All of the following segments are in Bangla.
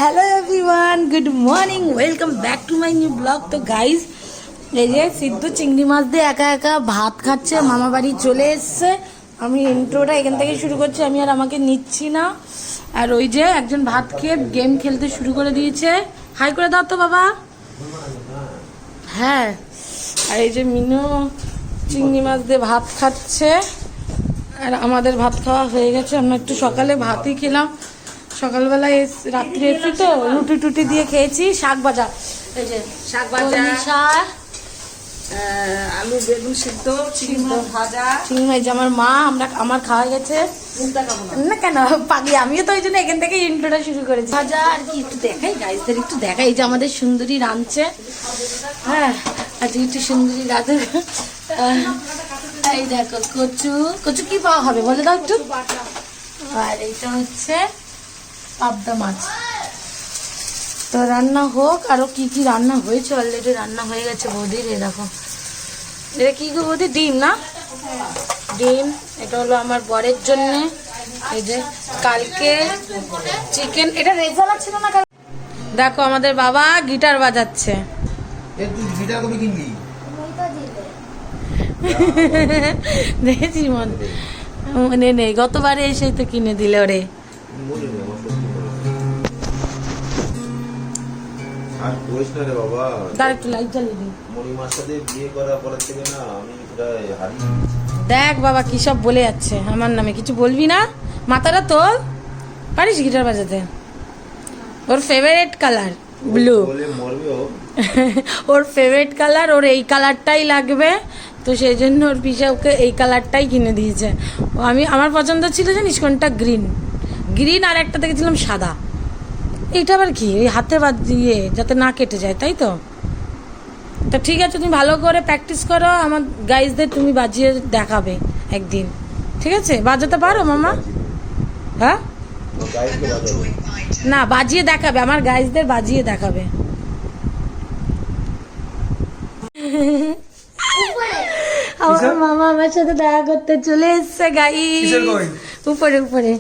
Hello everyone, good morning, welcome back to my new blog. তো গাইজ, এই যে সিদ্ধ চিংড়ি মাছ দিয়ে একা একা ভাত খাচ্ছে, মামা বাড়ি চলে এসছে। আমি ইন্ট্রোটা এখান থেকে শুরু করছি, আমি আর আমাকে নিচ্ছি না। আর ওই যে একজন ভাত খেয়ে গেম খেলতে শুরু করে দিয়েছে। হাই করে দাও তো বাবা। হ্যাঁ, আর এই যে মিনু চিংড়ি মাছ দিয়ে ভাত খাচ্ছে। আর আমাদের ভাত খাওয়া হয়ে গেছে, আমরা একটু সকালে ভাতই খেলাম। সকালবেলায় রাত্রে এসে তো রুটি টুটি দিয়ে খেয়েছি। শাক ভাজা, এই যে শাক ভাজা, শাক, আলু বেগুন সিদ্ধ, চিংড়ি মাছ ভাজা। চিংড়ি মাছ আমার মা, আমার খাওয়া গেছে না কেন পাগলি। আমিও তো ওই জন্য এখান থেকে ইন্ট্রোটা শুরু করেছি। ভাজা আর কি একটু দেখাই গাইজদের, একটু দেখাই। এই যে আমাদের সুন্দরী রাঁধছে। হ্যাঁ, আজকে একটু সুন্দরী রাঁধে। এই দেখো কচু, কচু কি পাওয়া হবে বলে দাও একটু। আর এইটা হচ্ছে পাবদা মাছ। তো রান্না হোক, আরো কি কি রান্না হয়েছে, অলরেডি রান্না হয়ে গেছে বৌদির। এই দেখো, এটা কি গো বৌদি? ডিম না? ডিম। এটা হলো আমার বরের জন্য। এই যে কালকে চিকেন, এটা রেজাল্ট ছিল না। দেখো আমাদের বাবা গিটার বাজাচ্ছে। দেখেছি মনে নেই, গতবারে এসে তো কিনে দিলে ওরে। দেখ বাবা কি সব বলে যাচ্ছে আমার নামে, কিছু বলবি না? মাথাটা তোল। পারিস গিটার বাজাতে? ওর ফেভারিট কালার ব্লু। ওর ফেভারিট কালার, ওর এই কালারটাই লাগবে। তো সেই জন্য ওর পিসা ওকে এই কালারটাই কিনে দিয়েছে। আমার পছন্দ ছিল জানিস কোনটা? গ্রিন আর একটা দেখেছিলাম সাদা। এইটা আবার কি? ওই হাতে দিয়ে যাতে না কেটে যায়, তাই তো? তা ঠিক আছে, তুমি ভালো করে প্র্যাকটিস করো, আমার গাইজদের তুমি বাজিয়ে দেখাবে একদিন, ঠিক আছে? বাজাতে পারো মামা? হ্যাঁ না, বাজিয়ে দেখাবে, আমার গাইজদের বাজিয়ে দেখাবে। আমার মামা আমার সাথে দেখা করতে চলে এসছে গাইজ। উপরে উপরে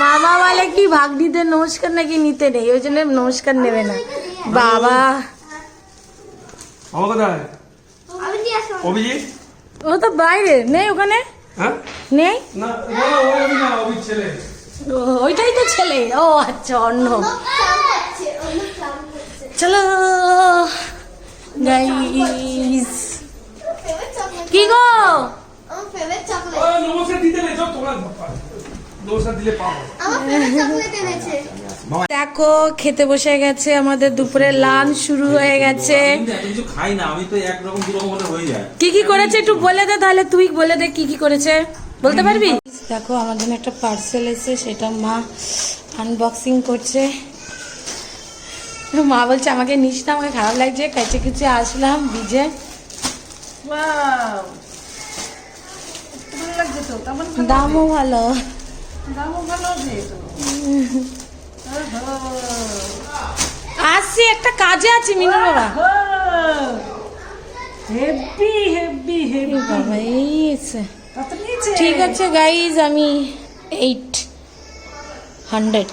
মামা বলে কি ভাগ্নিতে নমস্কার নাকি নিতে নেই, ওই জন্য নমস্কার নেবে না। বাবা ও তো বাইরে নেই, ওখানে নেই। ওইটাই তো ছেলে। ও আচ্ছা, অন্য। চলো গাইস। কি গো? দেখো খেতে বসে গেছে, আমাদের দুপুরে লাঞ্চ শুরু হয়ে গেছে। কি কি করেছে একটু বলে দে, তাহলে তুই বলে দে কি কি করেছে, বলতে পারবি? দেখো আমার জন্য একটা পার্সেল এসেছে, সেটা মা আনবক্সিং করছে। মা বলছে আমাকে নিস না, আমাকে খারাপ লাগছে, কাছে কিছু আসলাম ভিজে। দামও ভালো, আসছি একটা কাজে আছি মিনু বাবা। বাবা এই ঠিক আছে গাইজ, আমি 800।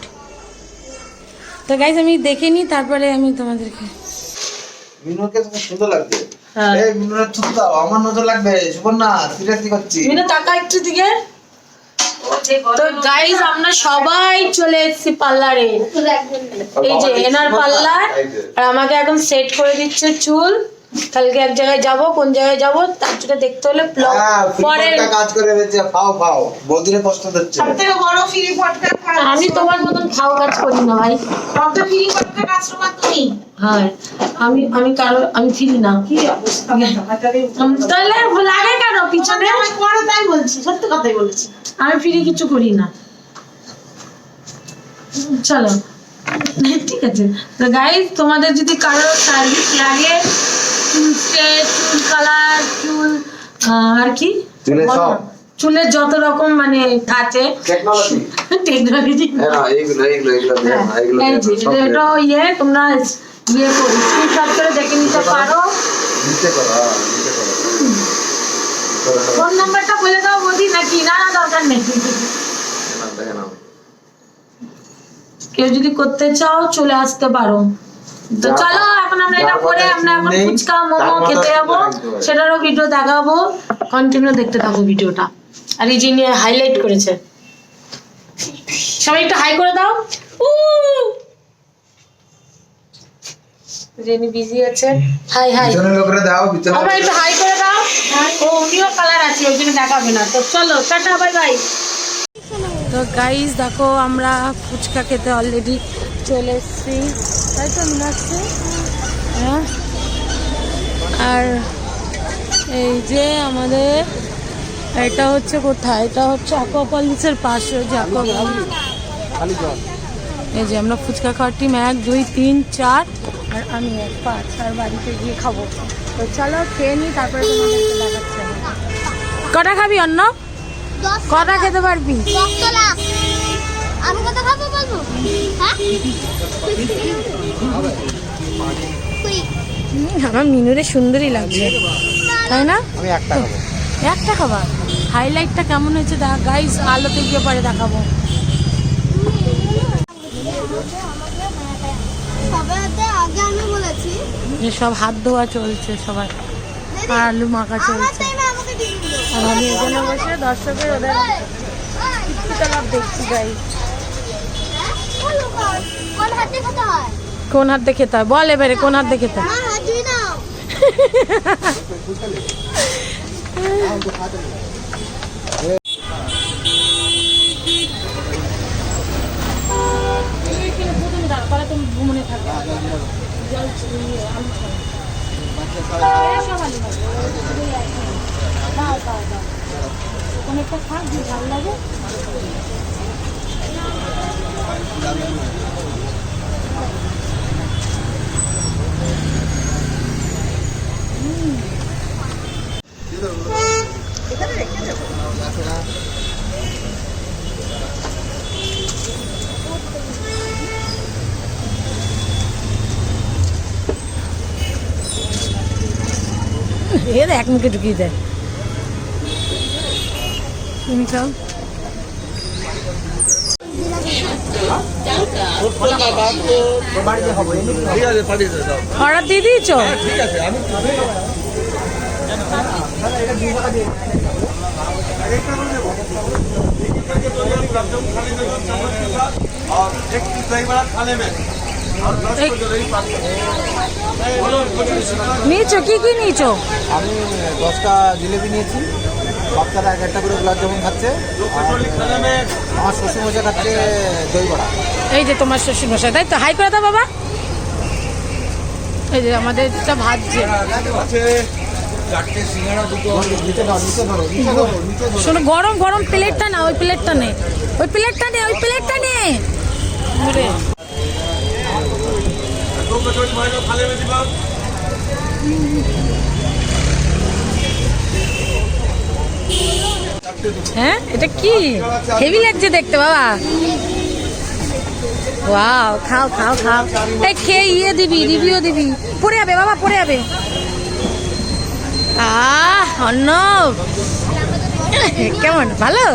তো গাইজ আমি দেখে নি, তারপরে আমি তোমাদেরকে। মিনুকে তো সুন্দর লাগছে। এই মিনুর ছুটি দাও, আমার নজর লাগবে। সুবর্ণা সিরিয়াসলি করছি। মিনু টাকা একটু দিকে। তো গাইজ আমরা সবাই চলে এসেছি পার্লারে। এই যে এনার পার্লার, আর আমাকে এখন সেট করে দিচ্ছে চুল। কালকে এক জায়গায় যাব, কোন জায়গায় যাব তার জন্য দেখতে হলে পরে কাজ করে রয়েছে। ফাও ফাও বদিরে কষ্ট দিচ্ছে। সবথেকে বড় ফ্রি পডকাস্ট। আমি তোমার মতন ফাও কাজ করি না ভাই। সবথেকে ফ্রি পডকাস্ট কাস্টমার তুমি। হ্যাঁ, আমি ফ্রি না। কি অবস্থা? তাহলে লাগে কেন পিছনে? আমি করো তাই বলছি, সত্যি কথাই বলেছি। আমি ফ্রি কিছু করি না। চলো ঠিক আছে। তো গাইস, তোমাদের যদি কারো সার্ভিস লাগে, চুল স্ট্রেট, চুল কালার, চুল আর কি চুলের যত রকম মানে আছে টেকনোলজি, এটা ইয়ে তোমরা ইয়ে স্ক্রিনশট করে দেখে নিতে পারো। ফোন নাম্বারটা বলে দাও বৌদি নাকি? না না দরকার নেই। কেউ যদি করতে চাও চলে আসতে পারো। তো চলো এখন আমরা এটা করে আমরা এখন ফুচকা মোমো খেতে যাবো, সেটারও ভিডিও দেখাবো, কন্টিনিউ দেখতে থাকো ভিডিওটা। আর এই যে নিয়ে হাইলাইট করেছে, সবাই একটু হাই করে দাও। জেনি বিজি আছে, হাই হাই আমরা একটু হাই করে দাও। ও উনিও কালার আছে ওই জন্য দেখাবে না। তো চলো টাটা বাই বাই। তো গাইস দেখো আমরা ফুচকা খেতে অলরেডি চলে এসেছি, তাই তো মিনাক্ষী? হ্যাঁ, আর এই যে আমাদের এটা হচ্ছে কোথায়, এটা হচ্ছে অ্যাকোয়াপলিসের পাশে, যে অ্যাকোয়াপলিস। এই যে আমরা ফুচকা খাওয়ার টিম 1 2 3 4 আর আমি 5 আর বাড়িতে গিয়ে খাবো। তো চলো খেয়ে নিই, তারপরে তোমাদেরকে দেখাচ্ছি। কটা খাবি অন্য? কটা খেতে পারবি? আমি কত খাবো বলবো? হ্যাঁ, আমার মিনুরে সুন্দরই লাগছে, তাই না? আমি একটা খাবো। একটা খাবার হাইলাইটটা কেমন হয়েছে গাইস, আলোতে গিয়ে পরে দেখাবো। আগে আমি বলেছি যে সব হাত ধোয়া চলছে সবাই, আর আলু মাখা চলছে, আর আমি এখানে বসে দর্শকের ওদের লাভ দেখছি গাইস। কোন হাতে খেতে হয়? কোন হাত দিয়ে খেতে হয় বল এবারে, কোন হাত দিয়ে খেতে হয়? আমার হাত ধুই নাও। ভালো লাগে। এক মুখে ঢুকিয়ে দেয়। তুমি খাও। অর্ডার দিয়ে দিয়েছ? নিয়েছো কি কি নিয়েছো? আমি 10টা জিলেবি নিয়েছি, বাচ্চারা 1-1টা করে গোলাপ জামুন খাচ্ছে, আমার শ্বশুর মশাই খাচ্ছে দই বড়া। এই যে তোমার শ্বশুর মশাই, তাই তো? হাই করে দাও বাবা। এই যে আমাদের এটা ভাজছে। শোনো, গরম গরম প্লেটটা না, ওই প্লেটটা নে, ওই প্লেটটা নে, ওই প্লেটটা নে। হ্যাঁ, এটা কি হেভি লাগছে দেখতে বাবা। ওয়াও, খাও খাও খাও। এই খেয়ে ইয়ে দিবি, রিভিউ দিবি। পড়ে যাবে বাবা, পড়ে যাবে। অর্ণব কেমন, ভালো?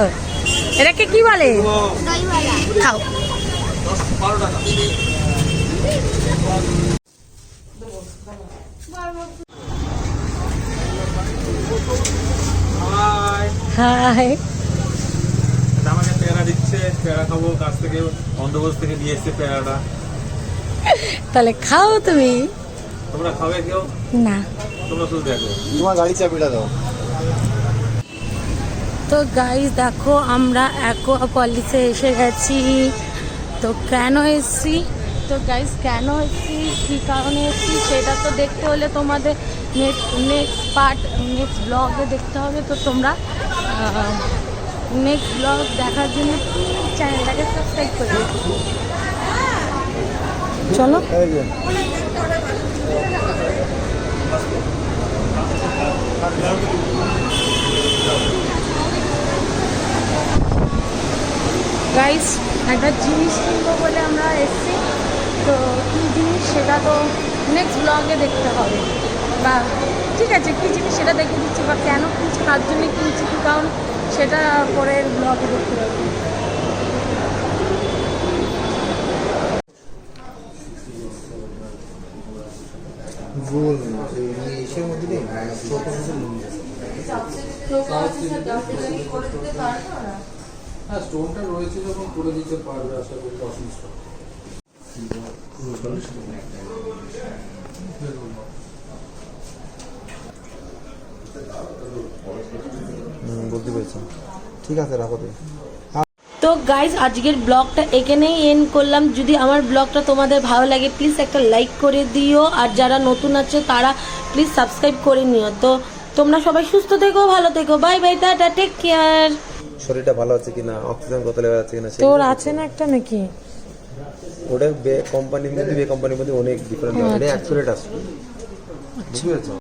এটাকে কি বলে? খাও। হাই, আমাকে পেয়ারা দিচ্ছে, পেয়ারা খাবো কাছ থেকে, বন্দোবস্ত থেকে নিয়ে এসছে পেয়ারাটা। তাহলে খাও তুমি। তোমরা খাবে কেউ? না, তোমরা শুধু দেখো। তোমার গাড়ি চাবিটা দাও। তো গাইস দেখো আমরা অ্যাকোয়াপলিসে এসে গেছি। তো কেন এসছি, তো গাইস কেন এসছি, কী কারণে এসছি সেটা তো দেখতে হলে তোমাদের নেক্সট ব্লগে দেখতে হবে। তো তোমরা নেক্সট ব্লগ দেখার জন্য চ্যানেলটাকে সাবস্ক্রাইব করে দিও। চলো। গাইস একটা জিনিস কিনবো বলে আমরা এসেছি, তো কী জিনিস সেটা তো নেক্সট ব্লগে দেখতে হবে। বা ঠিক আছে, কী জিনিস সেটা দেখে দিচ্ছি, বা কেন কিনছি, কার জন্য কিনছি, কী কারণ সেটা পরের ব্লগে দেখতে হবে। দিদি স্টোর প্রসেসর নিয়ে যাচ্ছে। হ্যাঁ স্টোনটা রয়েছে যখন করে দিতে পারবে আশা করি অসুস্থ। বলতে পেরেছি, ঠিক আছে রাখো তুমি। তো গাইজ আজকের ব্লগটা এখানেই এন্ড করলাম। যদি আমার ব্লগটা তোমাদের ভালো লাগে প্লিজ একটা লাইক করে দিও, আর যারা নতুন আছে তারা প্লিজ সাবস্ক্রাইব করে নিও। তো তোমরা সবাই সুস্থ থেকো, ভালো থেকো, বাই বাই, টাটা, টেক কেয়ার। শরীরটা ভালো আছে কিনা, অক্সিজেন কত লেভেল আছে কিনা, তোর আছে না একটা নাকি? ওটা কোম্পানির মধ্যে কোম্পানির মধ্যে অনেক ডিফারেন্ট, অ্যাকুরেট আছে, বুঝতে পেরেছো?